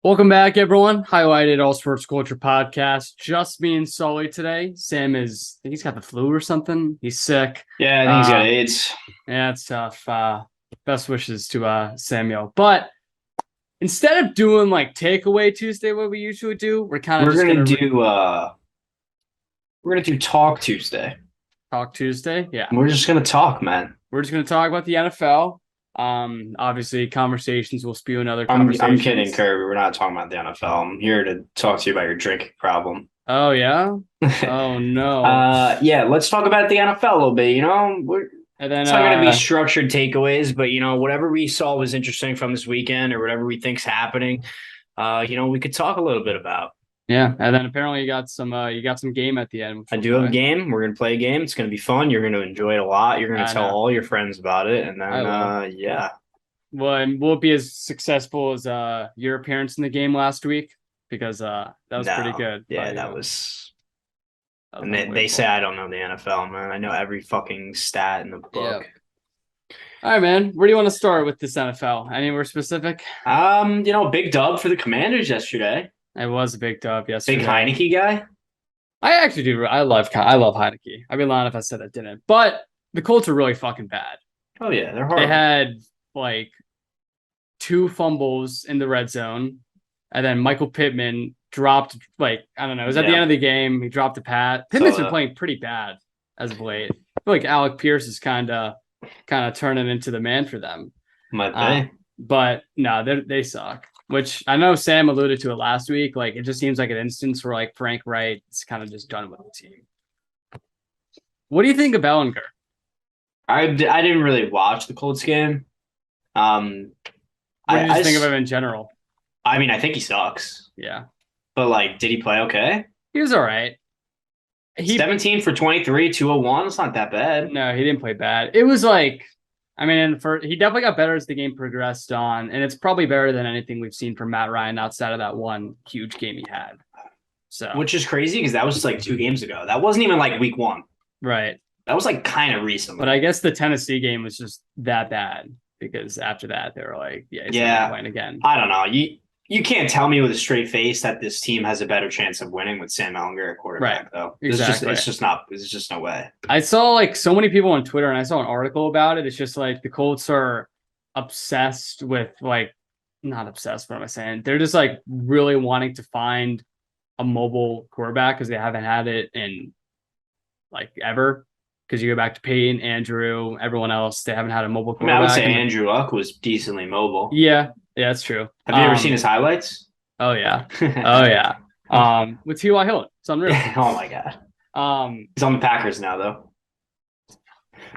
Welcome back, everyone. Highlighted All Sports Culture Podcast. Just me and Sully today. Sam I think he's got the flu or something. He's sick. Yeah, I think he's got AIDS. Yeah, it's tough. Best wishes to Samuel. But instead of doing like Takeaway Tuesday, what we usually do, we're gonna do Talk Tuesday. Talk Tuesday. Yeah, we're just gonna talk, man. We're just gonna talk about the NFL. Obviously, conversations will spew another I'm conversation. kidding, Kirby. We're not talking about the NFL. I'm here to talk to you about your drinking problem. Oh yeah. Oh no. Yeah. Let's talk about the NFL a little bit. It's not going to be structured takeaways, but whatever we saw was interesting from this weekend, or whatever we think's happening. We could talk a little bit about. Yeah, and then apparently you got some game at the end. I do have a game. We're gonna play a game. It's gonna be fun. You're gonna enjoy it a lot. You're gonna tell all your friends about it, and then yeah. Well, and will it be as successful as your appearance in the game last week? Because that was pretty good. Yeah, that was. And they say I don't know the NFL, man. I know every fucking stat in the book. Yeah. All right, man. Where do you want to start with this NFL? Anywhere specific? Big dub for the Commanders yesterday. It was a big dub yesterday. Big Heineke guy. I actually do. I love Heineke. I'd be lying if I said I didn't. But the Colts are really fucking bad. Oh yeah, they're horrible. They had like 2 fumbles in the red zone, and then Michael Pittman dropped I don't know. It was at the end of the game. He dropped a pass. Pittman's been playing pretty bad as of late. I feel like Alec Pierce is kind of turning into the man for them. Might be. But no, they suck. Which I know Sam alluded to it last week. Like, it just seems like an instance where like Frank Wright is kind of just done with the team. What do you think of Bellinger? I didn't really watch the Colts game. What do you just think of him in general? I mean, I think he sucks. Yeah. But did he play okay? He was all right. 17 for 23, 201. It's not that bad. No, he didn't play bad. It was he definitely got better as the game progressed on, and it's probably better than anything we've seen from Matt Ryan outside of that one huge game he had. So, which is crazy because that was 2 games ago. That wasn't even week 1. Right. That was kind of recently. But I guess the Tennessee game was just that bad because after that they were he's not playing again. I don't know. You can't tell me with a straight face that this team has a better chance of winning with Sam Ellinger at quarterback, right. though. Exactly. It's just no way. I saw so many people on Twitter, and I saw an article about it. It's just the Colts are obsessed with not obsessed. What am I saying? They're just really wanting to find a mobile quarterback because they haven't had it in ever. Because you go back to Peyton, Andrew, everyone else, they haven't had a mobile quarterback. I would say Andrew Luck was decently mobile. Yeah, that's true. Have you ever seen his highlights? Oh yeah, oh yeah. With T.Y. Hilton, it's unreal. Oh my god. He's on the Packers now, though.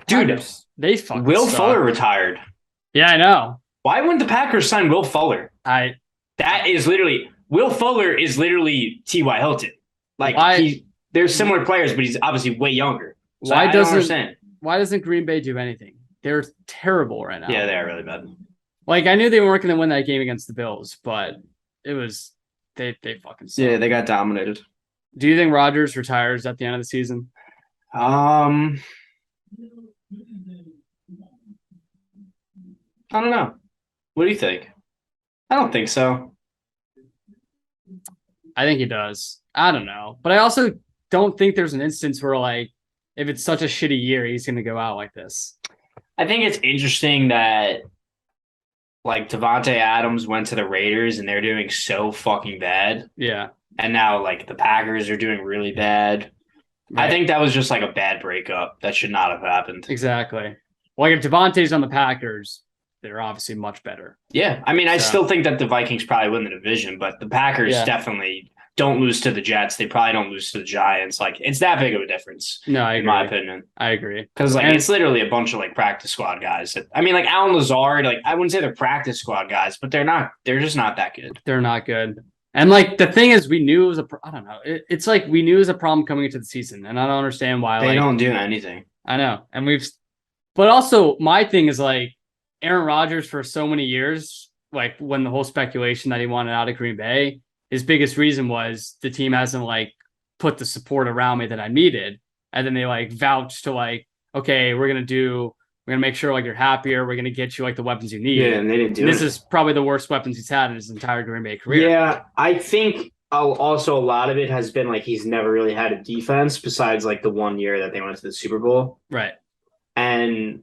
Dude, they fucking Will suck. Fuller retired. Yeah, I know. Why wouldn't the Packers sign Will Fuller? Will Fuller is literally T.Y. Hilton. They're similar players, but he's obviously way younger. So I don't understand. Why doesn't Green Bay do anything? They're terrible right now. Yeah, they are really bad. I knew they weren't going to win that game against the Bills, but it was they fucking suck. Yeah, they got dominated. Do you think Rodgers retires at the end of the season? I don't know. What do you think? I don't think so. I think he does. I don't know. But I also don't think there's an instance where if it's such a shitty year, he's going to go out like this. I think it's interesting that Devontae Adams went to the Raiders and they're doing so fucking bad. Yeah. And now the Packers are doing really bad. Right. I think that was just a bad breakup. That should not have happened. Exactly. If Devontae's on the Packers, they're obviously much better. Yeah. I mean, I still think that the Vikings probably win the division, but the Packers definitely don't lose to the Jets. They probably don't lose to the Giants. It's that big of a difference. No, I agree. In my opinion. I agree. Because it's literally a bunch of practice squad guys. Alan Lazard, I wouldn't say they're practice squad guys, but they're just not that good. They're not good. And the thing is, we knew it was I don't know. It's we knew it was a problem coming into the season, and I don't understand why. They don't do anything. I know. And but also my thing is Aaron Rodgers for so many years, when the whole speculation that he wanted out of Green Bay, his biggest reason was the team hasn't put the support around me that I needed. And then they vouched to okay, we're going We're gonna make sure like you're happier. We're gonna get you like the weapons you need. Yeah, and they didn't do it. This is probably the worst weapons he's had in his entire Green Bay career. Yeah, I think also a lot of it has been like he's never really had a defense besides like the 1 year that they went to the Super Bowl. Right. And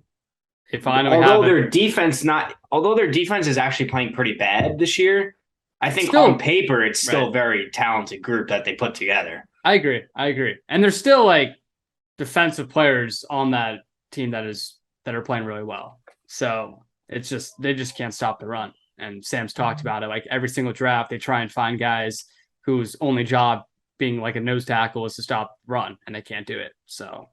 although their defense is actually playing pretty bad this year, I think on paper it's still a very talented group that they put together. I agree. And there's still like defensive players on that team that are playing really well. So it's just they just can't stop the run. And Sam's talked about it. Like every single draft, they try and find guys whose only job being like a nose tackle is to stop run, and they can't do it. So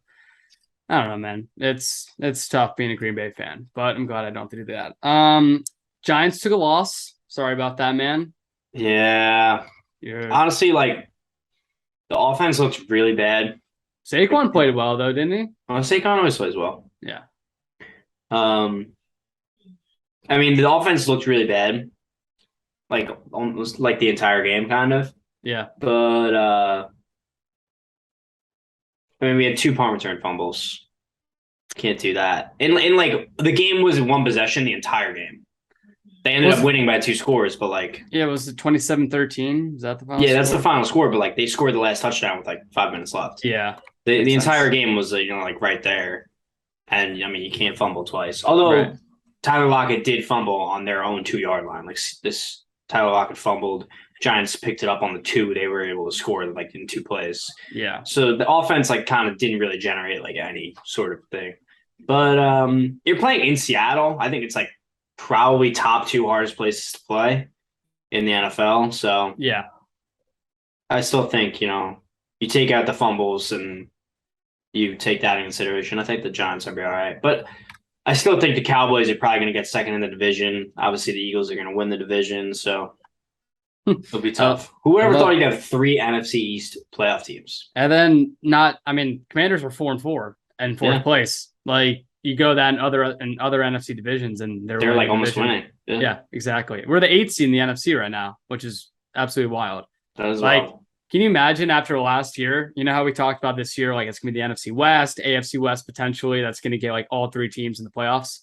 I don't know, man. It's tough being a Green Bay fan, but I'm glad I don't have to do that. Giants took a loss. Sorry about that, man. Yeah. Honestly, like the offense looks really bad. Saquon played well though, didn't he? Saquon always plays well. Yeah. I mean, the offense looked really bad, like almost like the entire game, kind of. Yeah. But I mean, we had 2 punt return fumbles. Can't do that. And like the game was in 1 possession the entire game. They ended up winning by 2 scores, but like it was 27-13. Is that the final? Yeah, that's the final score. But like they scored the last touchdown with like 5 minutes left. Yeah. The entire game was like right there, and I mean you can't fumble twice. Although Tyler Lockett did fumble on their own 2-yard line. Like this, Tyler Lockett fumbled. Giants picked it up on the 2. They were able to score like in 2 plays. Yeah. So the offense like kind of didn't really generate like any sort of thing. But you're playing in Seattle. I think it's like probably top 2 hardest places to play in the NFL. So yeah, I still think you take out the fumbles and you take that in consideration. I think the Giants will be all right, but I still think the Cowboys are probably going to get second in the division. Obviously, the Eagles are going to win the division, so it'll be tough. Whoever thought you'd have 3 NFC East playoff teams? And then Commanders were 4-4 and 4th place. Like you go that in other NFC divisions, and they're like almost winning. Yeah, exactly. We're the 8th seed in the NFC right now, which is absolutely wild. That is like. Wild. Can you imagine after last year, you know how we talked about this year, like it's going to be the NFC West, AFC West potentially, that's going to get like all 3 teams in the playoffs.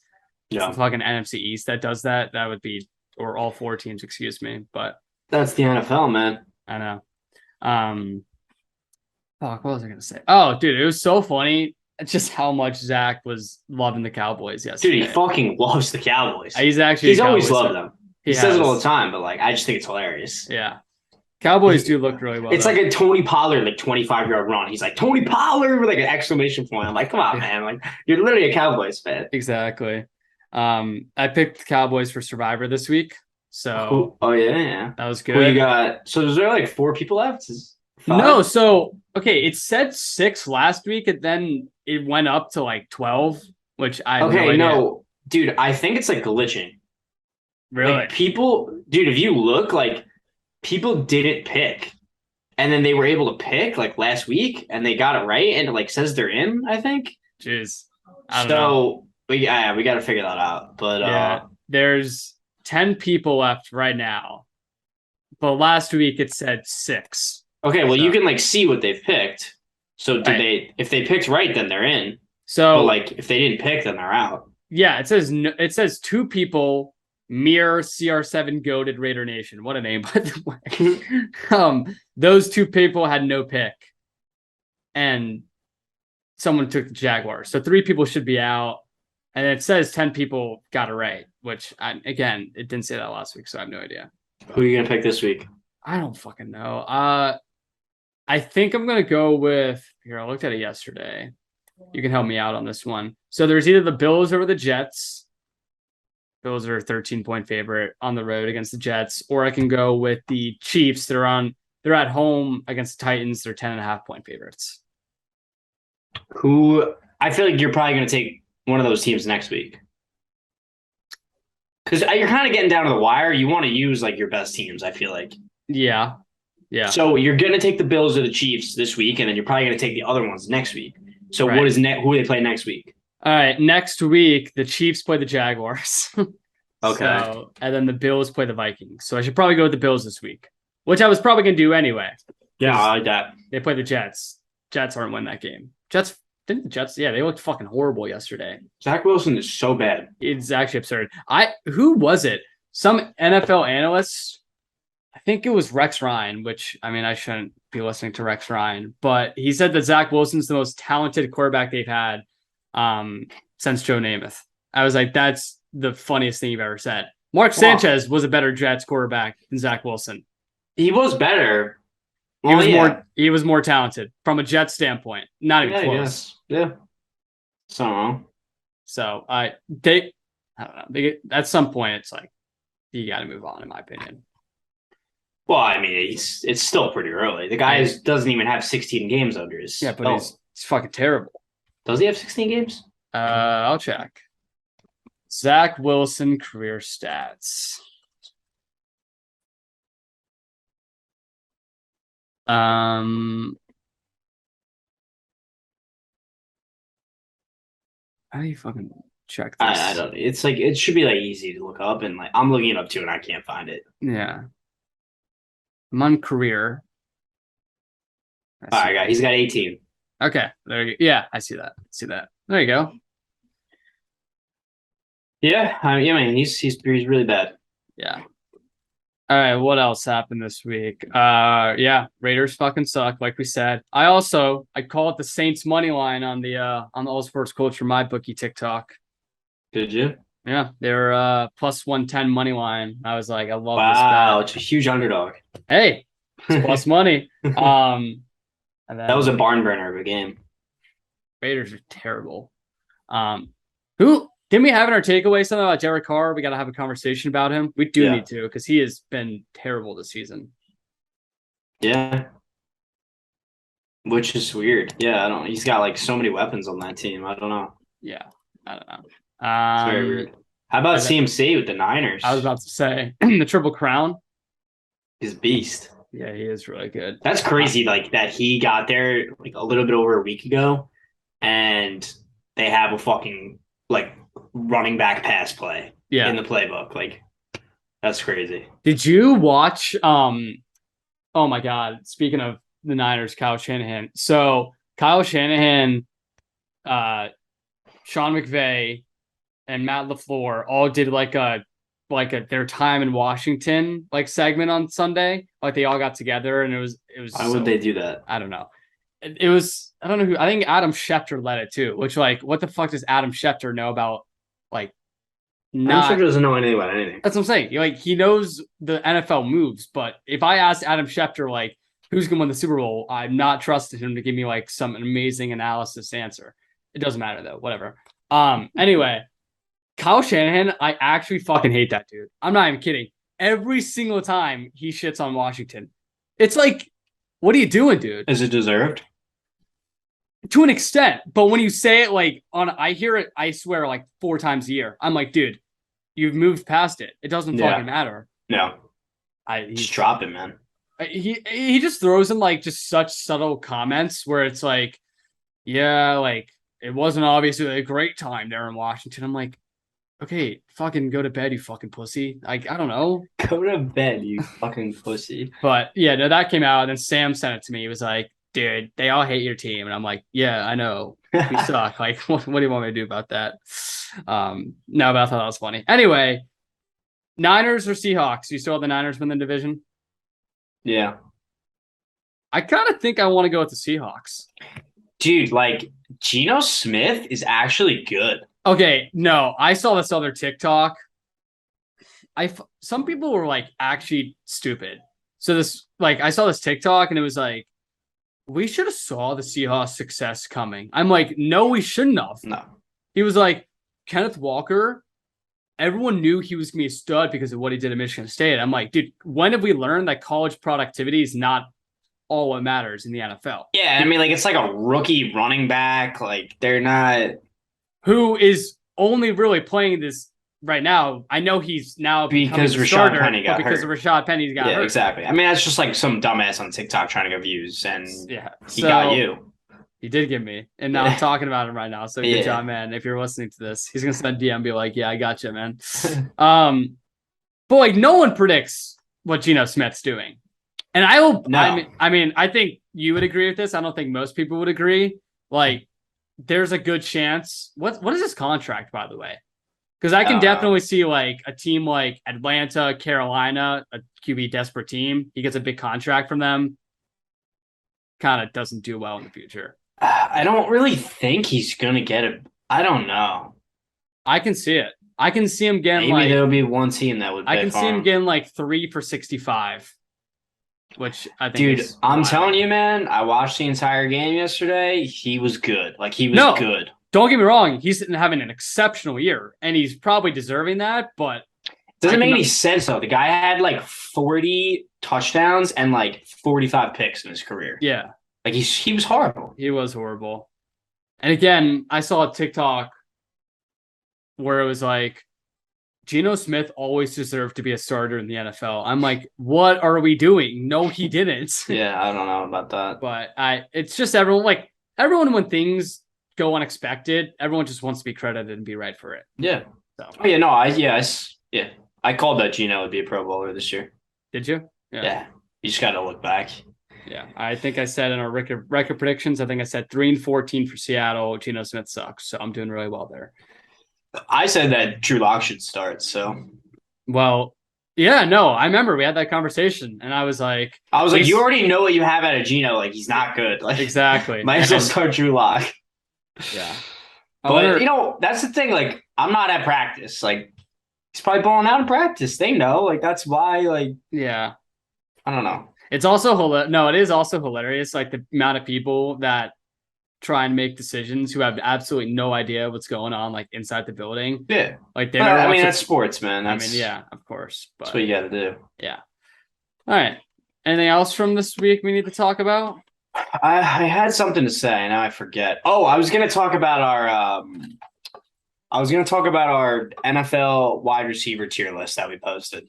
Yeah. It's fucking NFC East that does that. That would be, or all 4 teams, excuse me. But that's the NFL, man. I know. What was I going to say? Oh, dude, it was so funny just how much Zach was loving the Cowboys yesterday. Dude, he fucking loves the Cowboys. He's always loved them. He says it all the time, but like I just think it's hilarious. Yeah. Cowboys do look really well. It's like a Tony Pollard, like 25-yard run. He's like, Tony Pollard with like an exclamation point. I'm like, come on, man. Like you're literally a Cowboys fan. Exactly. I picked the Cowboys for Survivor this week. So yeah. That was good. Well, you got is there like 4 people left? 5? No, so it said 6 last week, and then it went up to like 12, which no, dude, I think it's like glitching. Really? Like, dude, if you look like people didn't pick, and then they were able to pick like last week, and they got it right, and it like says they're in. I think. Jeez, I don't know. we got to figure that out. But there's 10 people left right now, but last week it said 6. Okay, well you can like see what they've picked. So if they picked right, then they're in. So but, like if they didn't pick, then they're out. Yeah, it says 2 people. Mirror CR7 Goated Raider Nation. What a name, by the way. Those 2 people had no pick, and someone took the Jaguars. So 3 people should be out, and it says 10 people got it right. Which again, it didn't say that last week, so I have no idea. Who are you gonna pick this week? I don't fucking know. I think I'm gonna go with here. I looked at it yesterday. You can help me out on this one. So there's either the Bills or the Jets. Bills are a 13-point favorite on the road against the Jets, or I can go with the Chiefs. They're at home against the Titans. They're 10.5-point favorites. I feel like you're probably going to take one of those teams next week. Because you're kind of getting down to the wire. You want to use like your best teams, I feel like. Yeah. So you're going to take the Bills or the Chiefs this week, and then you're probably going to take the other ones next week. So who do they play next week? All right, next week, the Chiefs play the Jaguars. Okay. And then the Bills play the Vikings. So I should probably go with the Bills this week, which I was probably going to do anyway. Yeah, I like that. They play the Jets. Jets aren't winning that game. Jets didn't the Jets? Yeah, they looked fucking horrible yesterday. Zach Wilson is so bad. It's actually absurd. Who was it? Some NFL analyst. I think it was Rex Ryan, which I mean I shouldn't be listening to Rex Ryan, but he said that Zach Wilson's the most talented quarterback they've had since Joe Namath. I was like, that's the funniest thing you've ever said. Mark Sanchez was a better Jets quarterback than Zach Wilson. He was better. He was more talented from a Jets standpoint. Not even close. Yeah. So I don't know. At some point, it's like you got to move on, in my opinion. Well, I mean, it's still pretty early. The guy doesn't even have 16 games under his. Yeah, but he's fucking terrible. Does he have 16 games? I'll check. Zach Wilson career stats. How do you fucking check this? I don't. It's like it should be like easy to look up, and like I'm looking it up too, and I can't find it. Yeah. I'm on career. All right, he's got 18. Okay, there you go. Yeah, I see that. There you go. Yeah, I mean, he's really bad. Yeah. All right, what else happened this week? Yeah, Raiders fucking suck, like we said. I call it the Saints money line on the All Sports Culture MyBookie TikTok. Did you? Yeah, they're plus 110 money line. I was like, I love this. Wow, it's a huge underdog. Hey, it's plus money. And then, that was a barn burner of a game. Raiders are terrible. Who didn't we have in our takeaway something about Derek Carr? We got to have a conversation about him. We do need to, because he has been terrible this season. Yeah. Which is weird. Yeah, he's got like so many weapons on that team. I don't know. Yeah, I don't know. It's very weird. How about CMC with the Niners? I was about to say the Triple Crown. He's a beast. Yeah, he is really good. That's crazy, like that he got there like a little bit over a week ago, and they have a fucking like running back pass play in the playbook. Like that's crazy. Did you watch oh my god, speaking of the Niners, Kyle Shanahan. So Kyle Shanahan, Sean McVay, and Matt LaFleur all did like a their time in Washington like segment on Sunday. Like they all got together and it was why would they do that? I don't know. It was I don't know who. I think Adam Schefter led it too, which like what the fuck does Adam Schefter know about like Adam Schefter doesn't know anything about anything. That's what I'm saying. Like he knows the NFL moves, but if I asked Adam Schefter like who's gonna win the Super Bowl, I'm not trusting him to give me like some amazing analysis answer. It doesn't matter though, whatever. Anyway. Kyle Shanahan, I actually fucking hate that dude. I'm not even kidding. Every single time he shits on Washington, it's like, what are you doing, dude? Is it deserved? To an extent. But when you say it like I hear it, I swear, like 4 times a year. I'm like, dude, you've moved past it. It doesn't fucking matter. No. Just drop it, man. He just throws in like just such subtle comments where it's like, yeah, like it wasn't obviously a great time there in Washington. I'm like, okay, fucking go to bed, you fucking pussy. Like, I don't know. Go to bed, you fucking pussy. But yeah, no, that came out, and then Sam sent it to me. He was like, dude, they all hate your team. And I'm like, yeah, I know. We suck. Like, what do you want me to do about that? No, but I thought that was funny. Anyway, Niners or Seahawks? You still have the Niners win the division? Yeah. I kind of think I want to go with the Seahawks. Dude, like, Geno Smith is actually good. Okay, no, I saw this other TikTok. Some people were like actually stupid. So this, like, I saw this TikTok and it was like, we should have saw the Seahawks success coming. I'm like, no, we shouldn't have. No. He was like, Kenneth Walker, everyone knew he was going to be a stud because of what he did at Michigan State. I'm like, dude, when have we learned that college productivity is not all what matters in the NFL? Yeah, I mean, like, it's like a rookie running back. Like, they're not... Who is only really playing this right now. I know he's now because Rashad Penny got hurt. Because of Rashad Penny's got hurt. Yeah, exactly. I mean, that's just like some dumbass on TikTok trying to get views, and he got you. He did get me, and now I'm talking about him right now. So good job, man. If you're listening to this, he's gonna send a DM and be like, "Yeah, I got you, man." But like, no one predicts what Geno Smith's doing, and I hope. No. I mean, I think you would agree with this. I don't think most people would agree. Like, there's a good chance. What is his contract, by the way? Because I can definitely see like a team like Atlanta, Carolina, a QB desperate team. He gets a big contract from them. Kind of doesn't do well in the future. I don't really think he's going to get it. I don't know. I can see it. I can see him getting maybe there'll be one team that would. I can see him getting like 3 for 65, which I think. Dude, I'm telling you, man. I watched the entire game yesterday. He was good. Like he was good. Don't get me wrong. He's having an exceptional year, and he's probably deserving that. But doesn't make any sense though. The guy had like 40 touchdowns and like 45 picks in his career. Yeah, like he was horrible. He was horrible. And again, I saw a TikTok where it was like, Geno Smith always deserved to be a starter in the NFL. I'm like, what are we doing? No, he didn't. Yeah, I don't know about that. But it's just everyone when things go unexpected, everyone just wants to be credited and be right for it. Yeah. So. Oh yeah, no, I called that Geno would be a Pro Bowler this year. Did you? Yeah. You just got to look back. Yeah, I think I said in our record predictions, I think I said 3-14 for Seattle. Geno Smith sucks, so I'm doing really well there. I said that Drew Lock should start, so. Well, yeah, no, I remember we had that conversation, and I was like, you already know what you have out of Geno. Like, he's not good. Like, exactly. Might as well start Drew Lock. Yeah. But, that's the thing. Like, I'm not at practice. Like, he's probably balling out in practice. They know. Like, that's why, like. Yeah. I don't know. It's also it is also hilarious, like the amount of people that try and make decisions who have absolutely no idea what's going on, like inside the building. Yeah, like that's sports, man. Yeah, of course. But, that's what you got to do. Yeah. All right. Anything else from this week we need to talk about? I had something to say, now I forget. Oh, I was going to talk about our NFL wide receiver tier list that we posted.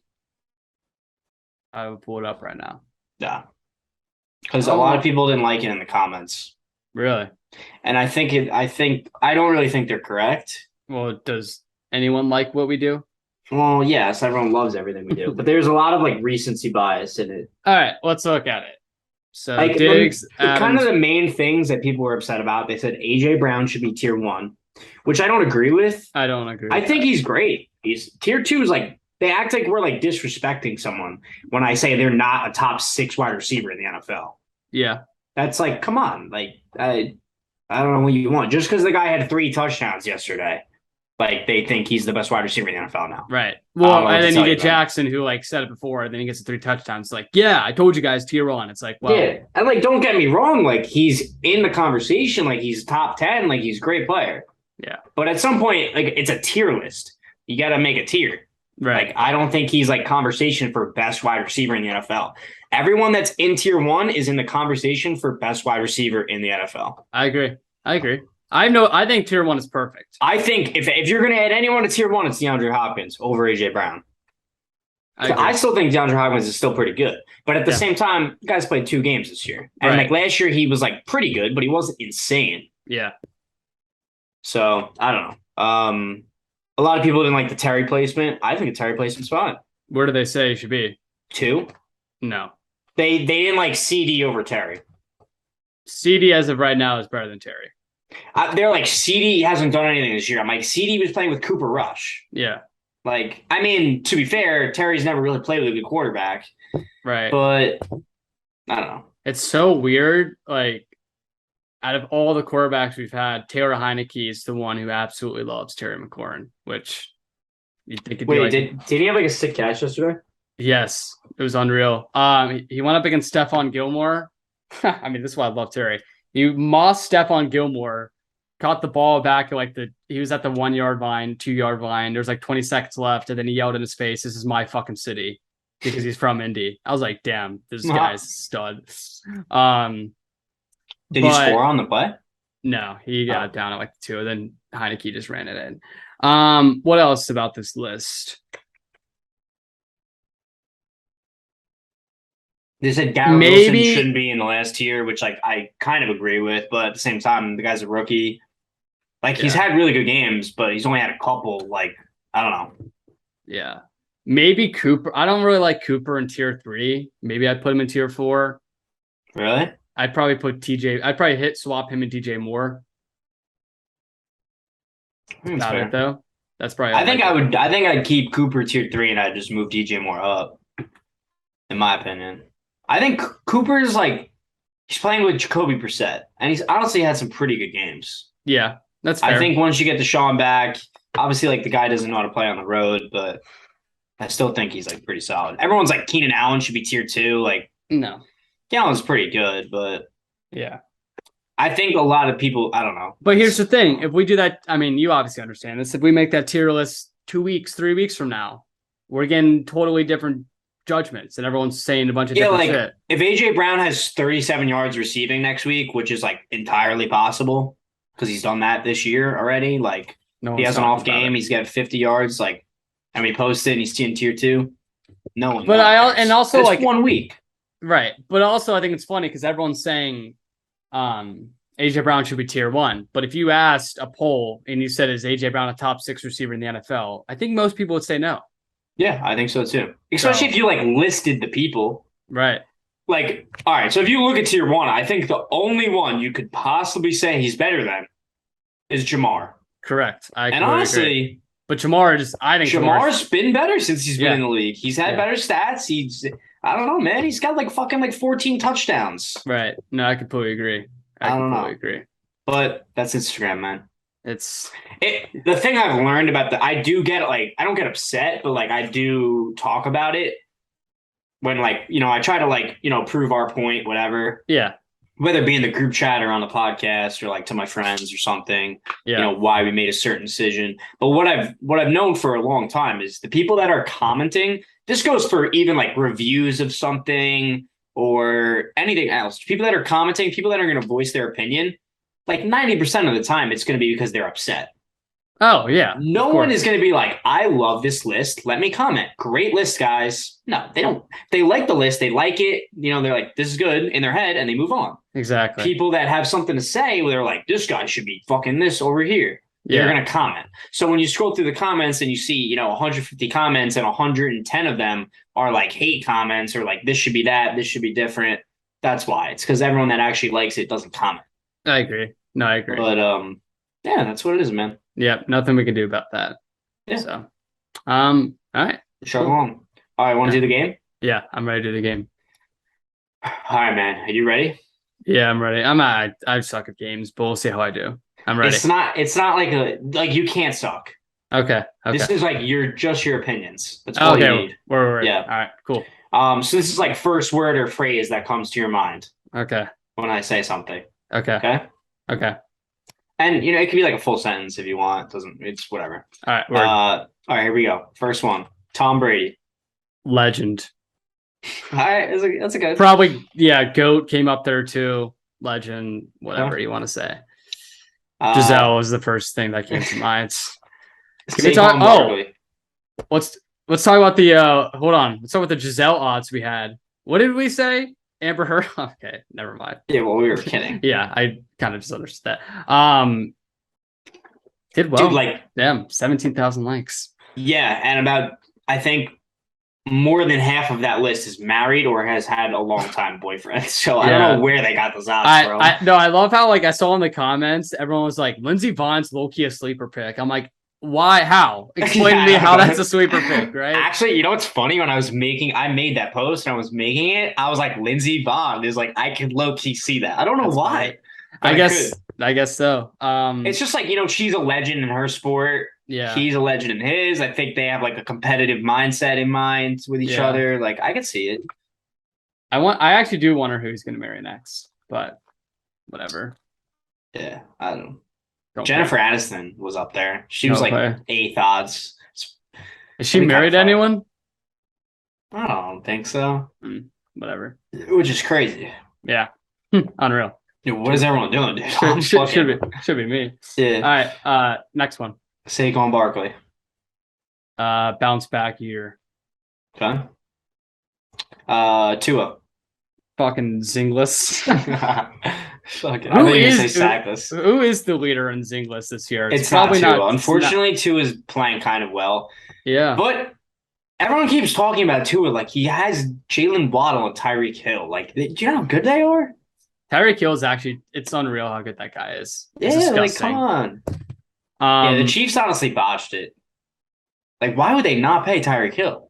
I will pull it up right now. Yeah, because a lot of people didn't like it in the comments. Really? And I don't really think they're correct. Well, does anyone like what we do? Well, yes, everyone loves everything we do, but there's a lot of like recency bias in it. All right, let's look at it. So like, Diggs, kind of the main things that people were upset about. They said AJ Brown should be tier 1, which I don't agree with. I don't agree. I think he's great. He's tier 2 is like. They act like we're like disrespecting someone when I say they're not a top 6 wide receiver in the NFL. Yeah. That's like, come on. Like, I don't know what you want. Just because the guy had 3 touchdowns yesterday, like they think he's the best wide receiver in the NFL now. Right. Well, and then you get Jackson, who like said it before, and then he gets the 3 touchdowns. Like, yeah, I told you guys tier 1. It's like, well. Yeah. And like, don't get me wrong. Like, he's in the conversation. Like, he's top 10. Like, he's a great player. Yeah. But at some point, like, it's a tier list. You got to make a tier. Right. Like, I don't think he's like conversation for best wide receiver in the NFL. Everyone that's in tier 1 is in the conversation for best wide receiver in the NFL. I agree. I think tier 1 is perfect. I think if you're going to add anyone to tier 1, it's DeAndre Hopkins over AJ Brown. I still think DeAndre Hopkins is still pretty good. But at the same time, the guy's played 2 games this year. And like last year, he was like pretty good, but he wasn't insane. Yeah. So I don't know. A lot of people didn't like the Terry placement. I think the Terry placement's fine. Where do they say he should be? 2? No. They didn't like CD over Terry. CD as of right now is better than Terry. They're like, CD hasn't done anything this year. I'm like, CD was playing with Cooper Rush. Yeah. Like, I mean, to be fair, Terry's never really played with a good quarterback. Right. But I don't know. It's so weird. Like, out of all the quarterbacks we've had, Taylor Heineke is the one who absolutely loves Terry McLaurin, which you think it'd be like... did he have like a sick catch yesterday? Yes, it was unreal. He went up against Stephon Gilmore. I mean, this is why I love Terry. He mossed Stephon Gilmore, caught the ball back at he was at the 1 yard line, 2 yard line. There's like 20 seconds left, and then he yelled in his face, "This is my fucking city," because he's from Indy. I was like, damn, this guy's a stud. Did he score on the play? No, he got down at like 2, and then Heineke just ran it in. What else about this list? They said Garrett Wilson shouldn't be in the last tier, which like I kind of agree with, but at the same time, the guy's a rookie. Like he's had really good games, but he's only had a couple. Like, I don't know. Yeah. Maybe Cooper. I don't really like Cooper in tier 3. Maybe I'd put him in tier 4. Really? I'd probably put TJ. I'd probably swap him and DJ Moore. Got it though. That's probably. I think I'd keep Cooper tier 3, and I'd just move DJ Moore up. In my opinion, I think Cooper is like he's playing with Jacoby Brissett, and he's honestly had some pretty good games. Yeah, that's fair. I think once you get Deshaun back, obviously like the guy doesn't know how to play on the road, but I still think he's like pretty solid. Everyone's like Keenan Allen should be tier 2. Like no, Allen's pretty good, but yeah. I think a lot of people, I don't know. But here's the thing. If we do that, I mean, you obviously understand this. If we make that tier list 2 weeks, 3 weeks from now, we're getting totally different judgments and everyone's saying a bunch of different shit. If AJ Brown has 37 yards receiving next week, which is like entirely possible because he's done that this year already. Like he has an off game. He's got 50 yards. Like, and we posted and he's in tier 2. No one. But also it's like 1 week. Right. But also I think it's funny because everyone's saying AJ Brown should be tier 1. But if you asked a poll and you said, is AJ Brown a top 6 receiver in the NFL? I think most people would say no. Yeah, I think so too. Especially if you like listed the people. Right. Like, all right. So if you look at tier 1, I think the only one you could possibly say he's better than is Jamar. Correct. And honestly, agree. But I think Jamar's been better since he's been in the league. He's had better stats. I don't know, man. He's got like 14 touchdowns. Right. No, I completely agree. I completely agree. But that's Instagram, man. The thing I've learned about I do get like, I don't get upset, but like I do talk about it when like, I try to like, prove our point, whatever. Yeah. Whether it be in the group chat or on the podcast or like to my friends or something, why we made a certain decision. But what I've known for a long time is the people that are commenting, this goes for even like reviews of something or anything else. People that are commenting, people that are going to voice their opinion, like 90% of the time, it's going to be because they're upset. Oh, yeah. No one is going to be like, I love this list. Let me comment. Great list, guys. No, they don't. They like the list. They like it. They're like, this is good in their head, and they move on. Exactly. People that have something to say, they're like, this guy should be fucking this over here. They're going to comment. So when you scroll through the comments and you see, 150 comments and 110 of them are like hate comments or like, this should be that, this should be different. That's why. It's because everyone that actually likes it doesn't comment. I agree. No, I agree. But yeah, that's what it is, man. Yeah, nothing we can do about that. Yeah. So, all right. Shove on. All right, want to do the game? Yeah, I'm ready to do the game. All right, man. Are you ready? Yeah, I'm ready. I suck at games, but we'll see how I do. I'm ready. It's not like you can't suck. Okay. This is like your opinions. That's all you need. We're yeah. All right. Cool. So this is like first word or phrase that comes to your mind. Okay. When I say something. Okay. And it could be like a full sentence if you want. It's whatever. All right. All right, here we go. First one. Tom Brady. Legend. All right, that's a good. Probably, yeah. GOAT came up there too. Legend, whatever you want to say. Giselle was the first thing that came to mind. Can we talk? Let's talk about the. Hold on. Let's talk about the Giselle odds we had. What did we say? Amber Heard. Okay, never mind. Yeah, well, we were kidding. Yeah, I kind of just understood that. Did well. Dude, like, damn, 17,000 likes. Yeah, and about I think more than half of that list is married or has had a long time boyfriend. So I don't know where they got those odds from. I love how like I saw in the comments, everyone was like, Lindsey Vogn's low-key a sleeper pick. I'm like, why? How? Explain to me how that's a sleeper pick, right? Actually, what's funny? When I made that post and I was making it, I was like, Lindsey Vonn is like, I could low-key see that. I don't know why. I guess so. It's just like, you know, she's a legend in her sport. Yeah. He's a legend in his. I think they have like a competitive mindset in mind with each other. Like, I could see it. I actually do wonder who he's going to marry next, but whatever. Yeah, I don't know. Jennifer Aniston was up there. She was like 8th odds. Is she married to anyone? I don't think so. Whatever. Which is crazy. Yeah. Unreal. Dude, what is everyone doing, dude? Should be me. Yeah. All right. Next one. Saquon Barkley. Bounce back year. Okay. Tua. Fucking Zinglis. Who is the leader in Zinglis this year? It's probably not Tua. Unfortunately, Tua is playing kind of well. Yeah. But everyone keeps talking about Tua like he has Jalen Waddle and Tyreek Hill. Like, do you know how good they are? Tyreek Hill is actually, it's unreal how good that guy is. It's disgusting. Like, come The Chiefs honestly botched it. Like, why would they not pay Tyreek Hill?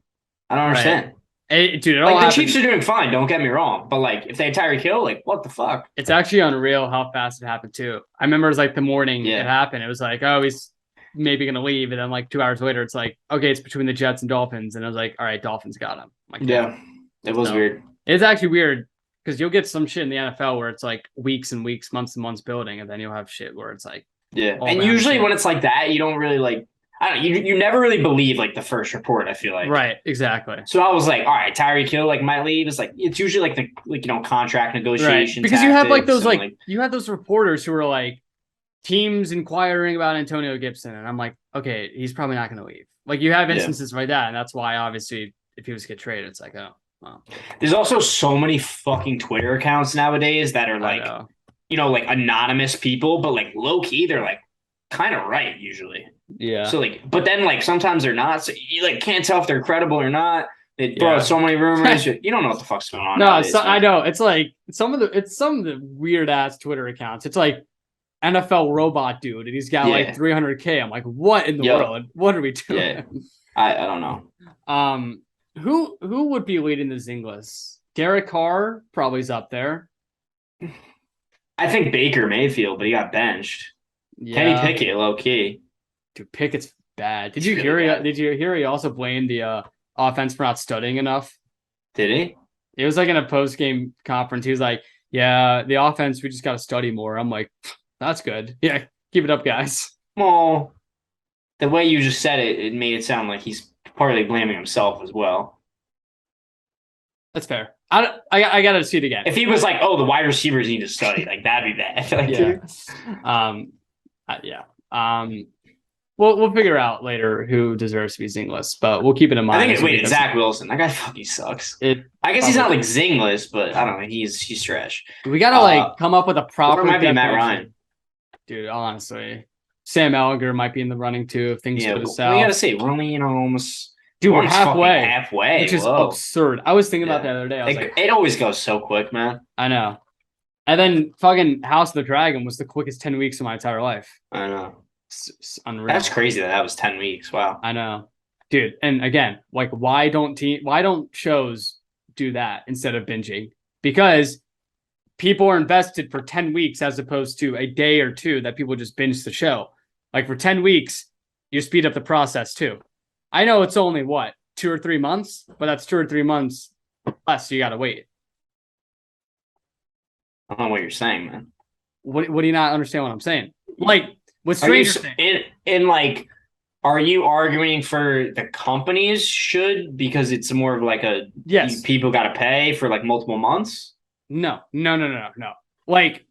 I don't understand. Dude, the Chiefs are doing fine. Don't get me wrong, but like, if they had Tyreek Hill, like, what the fuck? It's actually unreal how fast it happened too. I remember it was like the morning it happened. It was like, oh, he's maybe gonna leave, and then like 2 hours later, it's like, okay, it's between the Jets and Dolphins, and I was like, all right, Dolphins got him. Like, it was weird. It's actually weird because you'll get some shit in the NFL where it's like weeks and weeks, months and months building, and then you'll have shit where it's like, and usually when it's like that, you don't really like. I don't know, you never really believe like the first report, I feel like. Right, exactly. So I was like, all right, Tyreek Hill like might leave. It's like it's usually like contract negotiation. Right. Because you have like those you have those reporters who are like teams inquiring about Antonio Gibson, and I'm like, okay, he's probably not gonna leave. Like you have instances like that, and that's why obviously if he was to get traded, it's like, oh well. There's also so many fucking Twitter accounts nowadays that are like like anonymous people, but like low key, they're like kind of right usually. Yeah. So like, but then like sometimes they're not. So you like can't tell if they're credible or not. They throw out so many rumors. You don't know what the fuck's going on. No, I know. It's like some of the weird ass Twitter accounts. It's like NFL robot dude, and he's got like 300K. I'm like, what in the world? What are we doing? Yeah. I don't know. Who would be leading the Zinglis? Derek Carr probably is up there. I think Baker Mayfield, but he got benched. Yeah. Kenny Pickett, low key. Dude, Pickett's bad. Did you hear he also blamed the offense for not studying enough? Did he? It was like in a post-game conference. He was like, yeah, the offense, we just got to study more. I'm like, that's good. Yeah, keep it up, guys. Well, the way you just said it, it made it sound like he's partly blaming himself as well. That's fair. I got to see it again. If he was like, oh, the wide receivers need to study, like that'd be bad. We'll figure out later who deserves to be Zinglis, but we'll keep it in mind. I think it's Zach Wilson. That guy fucking sucks. I guess he's not like Zinglis, but I don't know. He's trash. We gotta come up with a proper. Or might be Matt Ryan. Dude, honestly, Sam Ellinger might be in the running too if things go south. We gotta say we're only almost. Dude, we're halfway. Halfway, which is absurd. I was thinking about that the other day. I was like, it always goes so quick, man. I know. And then fucking House of the Dragon was the quickest 10 weeks of my entire life. I know. It's unreal. That's crazy that was 10 weeks. Wow. I know. Dude, and again, like why don't shows do that instead of binging? Because people are invested for 10 weeks as opposed to a day or two that people just binge the show. Like for 10 weeks, you speed up the process too. I know it's only 2 or 3 months, but that's 2 or 3 months less. So you got to wait. I don't know what you're saying, man. What do you not understand what I'm saying? Like with Stranger Things. Like, are you arguing for the companies should because it's more of like a people got to pay for like multiple months? No. Like,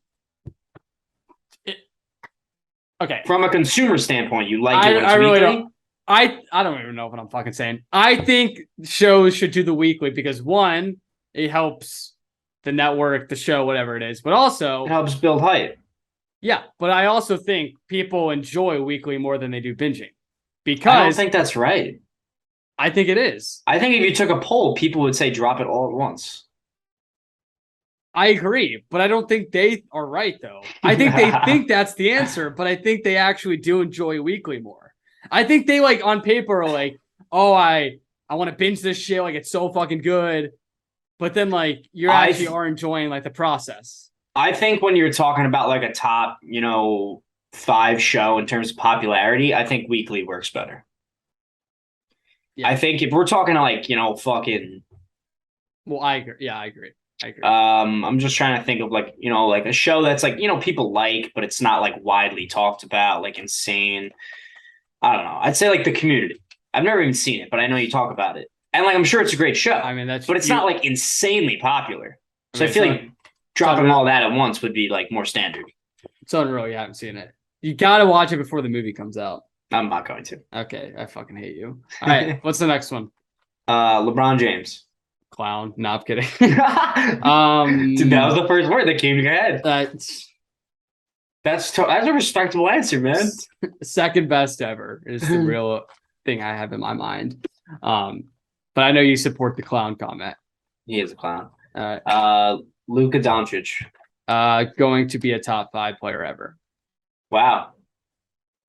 okay. From a consumer standpoint, you like it when it's I really weekly? don't. I don't even know what I'm fucking saying. I think shows should do the weekly because one, it helps the network, the show, whatever it is, but also it helps build hype. Yeah, but I also think people enjoy weekly more than they do binging. Because I don't think that's right. I think it is. I think if you took a poll, people would say drop it all at once. I agree, but I don't think they are right, though. I think they think that's the answer, but I think they actually do enjoy weekly more. I think they like on paper are like, oh, I want to binge this shit, like it's so fucking good. But then like you actually are enjoying like the process. I think when you're talking about like a top, 5 show in terms of popularity, I think weekly works better. Yeah. I think if we're talking like, fucking. Well, I agree. Yeah, I agree. I'm just trying to think of like, like a show that's like, people like, but it's not like widely talked about, like insane. I don't know. I'd say like The Community. I've never even seen it, but I know you talk about it. And like, I'm sure it's a great show. I mean, but it's not like insanely popular. So I feel like dropping all that at once would be like more standard. It's unreal. You haven't seen it. You got to watch it before the movie comes out. I'm not going to. Okay. I fucking hate you. All right. What's the next one? LeBron James. Clown. No, I'm kidding. Dude, that was the first word that came to your head. That's a respectable answer, man. Second best ever is the real thing I have in my mind. But I know you support the clown comment. He is a clown. Luka Doncic. Going to be a top 5 player ever. Wow.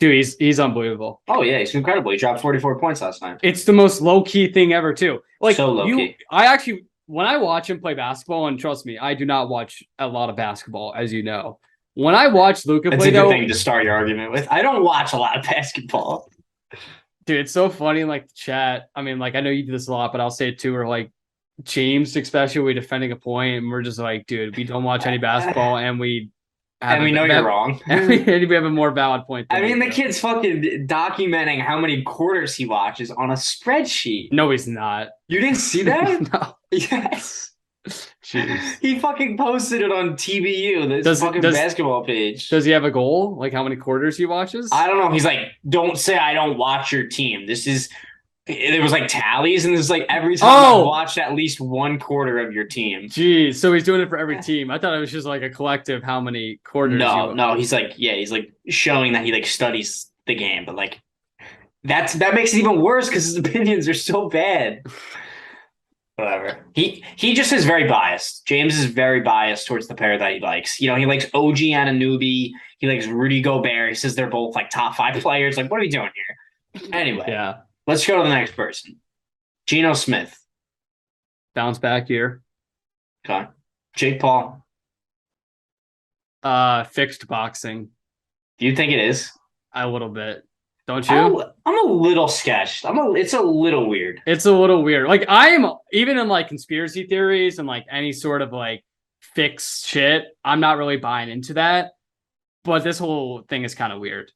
Dude, he's unbelievable. Oh yeah, he's incredible. He dropped 44 points last night. It's the most low-key thing ever, too. Like, so low-key. I actually, when I watch him play basketball, and trust me, I do not watch a lot of basketball, as you know. When I watch Luka play, that's a good thing to start your argument with. I don't watch a lot of basketball. Dude, it's so funny in like the chat. I mean, like I know you do this a lot, but I'll say it too. Or like James, especially, we defending a point, and we're just like, dude, we don't watch any basketball, and we know you're wrong. And we have a more valid point. I mean, the kid's fucking documenting how many quarters he watches on a spreadsheet. No, he's not. You didn't see that? No. Yes. Jeez. He fucking posted it on TBU, this basketball page. Does he have a goal? Like how many quarters he watches? I don't know. He's like, don't say I don't watch your team. There was like tallies, and this is like every time I watched at least one quarter of your team. Geez, so he's doing it for every team. I thought it was just like a collective how many quarters. No, he's like showing that he like studies the game, but like that makes it even worse because his opinions are so bad. Whatever. He just is very biased. James is very biased towards the pair that he likes. You know, he likes OG Anunoby. He likes Rudy Gobert. He says they're both like top 5 players. Like, what are we doing here? Anyway, yeah. Let's go to the next person. Geno Smith. Bounce back year. Okay. Jake Paul. Fixed boxing. Do you think it is? A little bit. Don't you? I'm a little sketched. It's a little weird. It's a little weird. Like I am, even in like conspiracy theories and like any sort of like fixed shit, I'm not really buying into that. But this whole thing is kind of weird.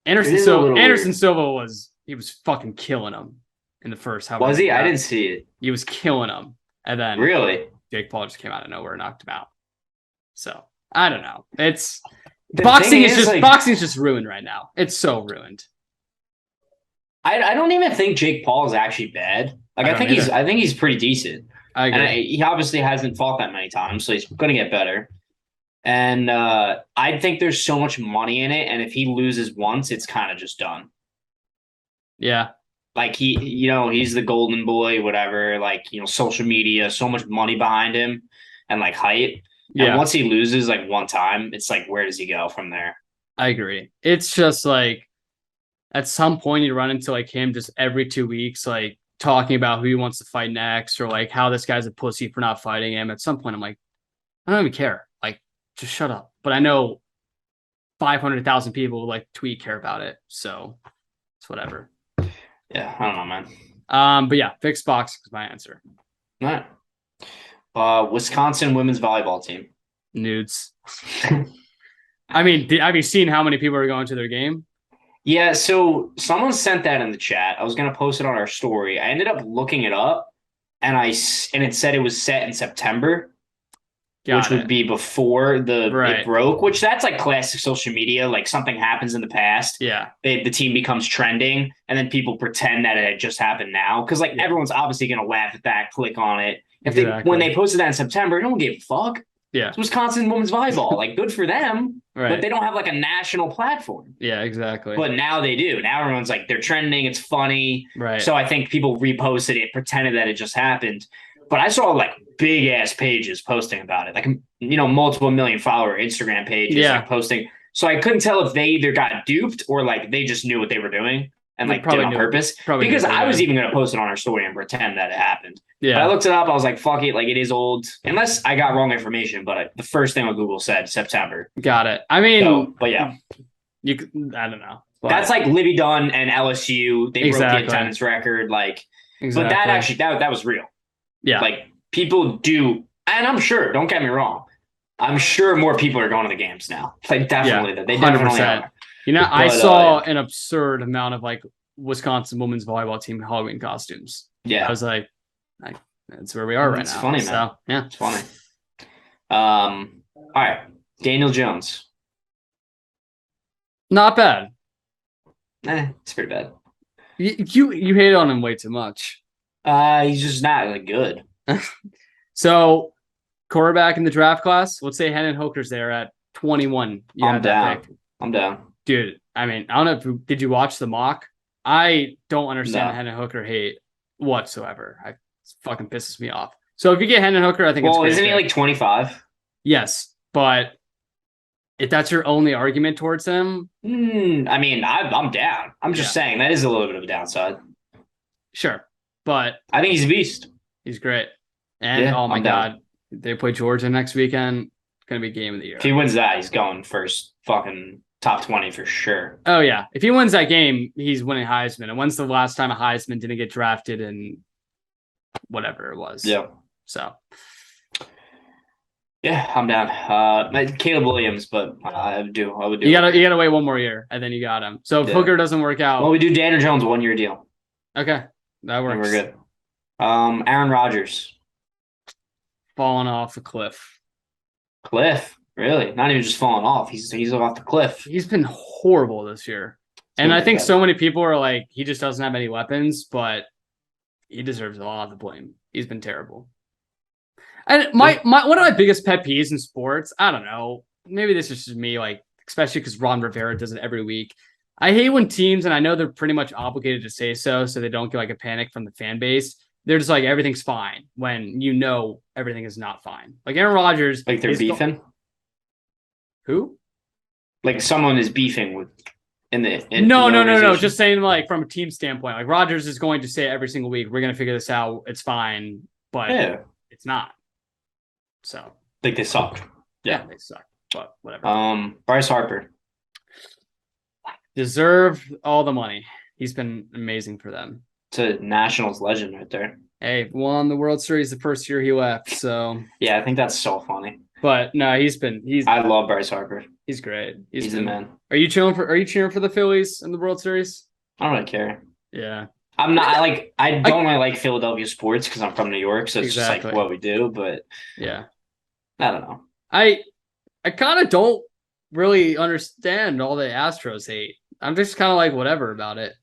Anderson Silva was fucking killing him in the first. Was he? I didn't see it. He was killing him, and then really Jake Paul just came out of nowhere and knocked him out. So I don't know. Boxing is just ruined right now. It's so ruined. I don't even think Jake Paul is actually bad. Like I think he's pretty decent. I agree. And he obviously hasn't fought that many times, so he's going to get better. And I think there's so much money in it, and if he loses once, it's kind of just done. Yeah. Like he's the golden boy, whatever. Like social media, so much money behind him, and like hype. Yeah. And once he loses like one time, it's like, where does he go from there? I agree. It's just like at some point you run into like him just every 2 weeks, like talking about who he wants to fight next or like how this guy's a pussy for not fighting him. At some point, I'm like, I don't even care. Like, just shut up. But I know 500,000 people like tweet care about it. So it's whatever. Yeah, I don't know, man. But yeah, fixed box is my answer. All right. Wisconsin women's volleyball team. Nudes. I mean, have you seen how many people are going to their game? Yeah, so someone sent that in the chat. I was going to post it on our story. I ended up looking it up, and it said it was set in September, which would be before it broke, which that's like classic social media. Like something happens in the past. Yeah. The team becomes trending, and then people pretend that it had just happened now. Because everyone's obviously going to laugh at that, click on it. When they posted that in September, no one gave a fuck. Yeah. It's Wisconsin women's volleyball. Like, good for them. Right. But they don't have like a national platform. Yeah, exactly. But now they do. Now everyone's like, they're trending. It's funny. Right. So I think people reposted it, pretended that it just happened. But I saw like big ass pages posting about it. Like, multiple million follower Instagram pages like posting. So I couldn't tell if they either got duped or like they just knew what they were doing and like did it on purpose. Because I was even going to post it on our story and pretend that it happened. Yeah. But I looked it up. I was like, fuck it. Like, it is old. Unless I got wrong information. But the first thing on Google said September. Got it. I mean, but yeah. I don't know. But that's like Libby Dunn and LSU. They broke the attendance record. Like, but that actually, that was real. Yeah. Like, people do. And I'm sure, don't get me wrong. I'm sure more people are going to the games now. Like, definitely. They 100%. Definitely are. I saw an absurd amount of like Wisconsin women's volleyball team Halloween costumes. Yeah. I was like, that's where we are right now. It's funny, man. So, yeah. It's funny. All right. Daniel Jones. Not bad. It's pretty bad. You hate on him way too much. He's just not like good. So, quarterback in the draft class, let's say Hendon Hooker's there at 21. I'm down. Dude, I mean, I don't know did you watch the mock? I don't understand the Hendon Hooker hate whatsoever. It fucking pisses me off. So if you get Hendon Hooker, I think it's great. Isn't he like 25? Yes, but If that's your only argument towards him, I mean, I'm down. I'm just saying that is a little bit of a downside. Sure, but I think he's a beast. He's great. And oh my God, they play Georgia next weekend. It's gonna be game of the year. If he wins that, he's going first fucking top 20 for sure. Oh yeah. If he wins that game, he's winning Heisman. And when's the last time a Heisman didn't get drafted in whatever it was? Yeah. So yeah, I'm down. Caleb Williams, but I would do. You gotta wait one more year, and then you got him. So if Hooker doesn't work out, well, we do Daniel Jones 1 year deal. Okay, that works. And we're good. Aaron Rodgers falling off the cliff. Cliff, really? Not even just falling off. He's off the cliff. He's been horrible this year, and I think so many people are like, he just doesn't have any weapons, but he deserves a lot of the blame. He's been terrible. And my one of my biggest pet peeves in sports, I don't know, maybe this is just me, like, especially because Ron Rivera does it every week. I hate when teams, and I know they're pretty much obligated to say so they don't get like a panic from the fan base. They're just like, everything's fine when you know everything is not fine. Like Aaron Rodgers. Like they're beefing? Who? Like someone is beefing with No. Just saying, like, from a team standpoint, like Rodgers is going to say every single week, we're going to figure this out. It's fine, but it's not. So like they suck. Yeah, they suck. But whatever. Bryce Harper. Deserve all the money. He's been amazing for them. It's a Nationals legend right there. Hey, won the World Series the first year he left. So yeah, I think that's so funny. But no, I love Bryce Harper. He's great. He's the man. Are you cheering for the Phillies in the World Series? I don't really care. Yeah. I'm not I don't really like Philadelphia sports because I'm from New York, so it's just like what we do. But yeah, I don't know. I kind of don't really understand all the Astros hate. I'm just kind of like whatever about it.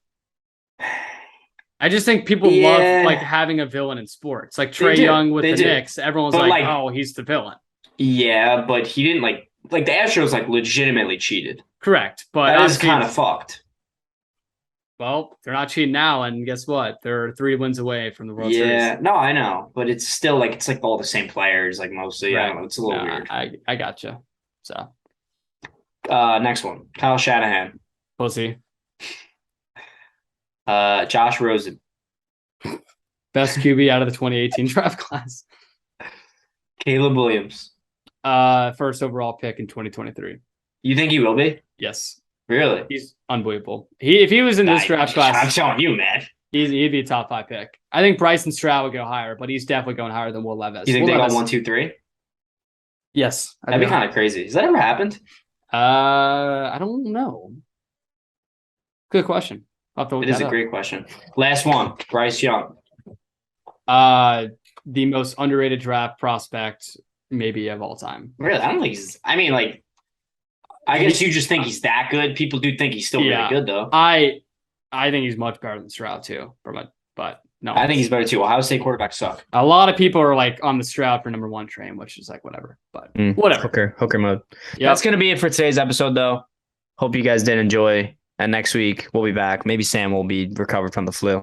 I just think people love like having a villain in sports, like Trae Young with the Knicks. Everyone's like, oh, he's the villain. Yeah, but he didn't like the Astros like legitimately cheated. Correct, but that is kind of fucked. Well, they're not cheating now, and guess what? They're 3 wins away from the World Series. Yeah, no, I know, but it's still like it's like all the same players, like mostly. Right. I don't know, it's a little weird. I gotcha. So, next one, Kyle Shanahan. Pussy. Josh Rosen. Best QB out of the 2018 draft class. Caleb Williams. First overall pick in 2023. You think he will be? Yes. Really? He's unbelievable. If he was in this draft class, I'm telling you, man. He'd be a top 5 pick. I think Bryson Stroud would go higher, but he's definitely going higher than Will Levis. You think they go 1, 2, 3? Yes. That'd be kind of crazy. Has that ever happened? I don't know. Good question. It is a great question. Last one, Bryce Young. The most underrated draft prospect maybe of all time. Really? I don't think he's. I mean, like, I guess you just think he's that good. People do think he's still really good, though. I think he's much better than Stroud too. But no, I think he's better too. Ohio State quarterbacks suck. A lot of people are like on the Stroud for number 1 train, which is like whatever. But whatever. Hooker mode. Yep. That's gonna be it for today's episode, though. Hope you guys did enjoy. And next week we'll be back. Maybe Sam will be recovered from the flu.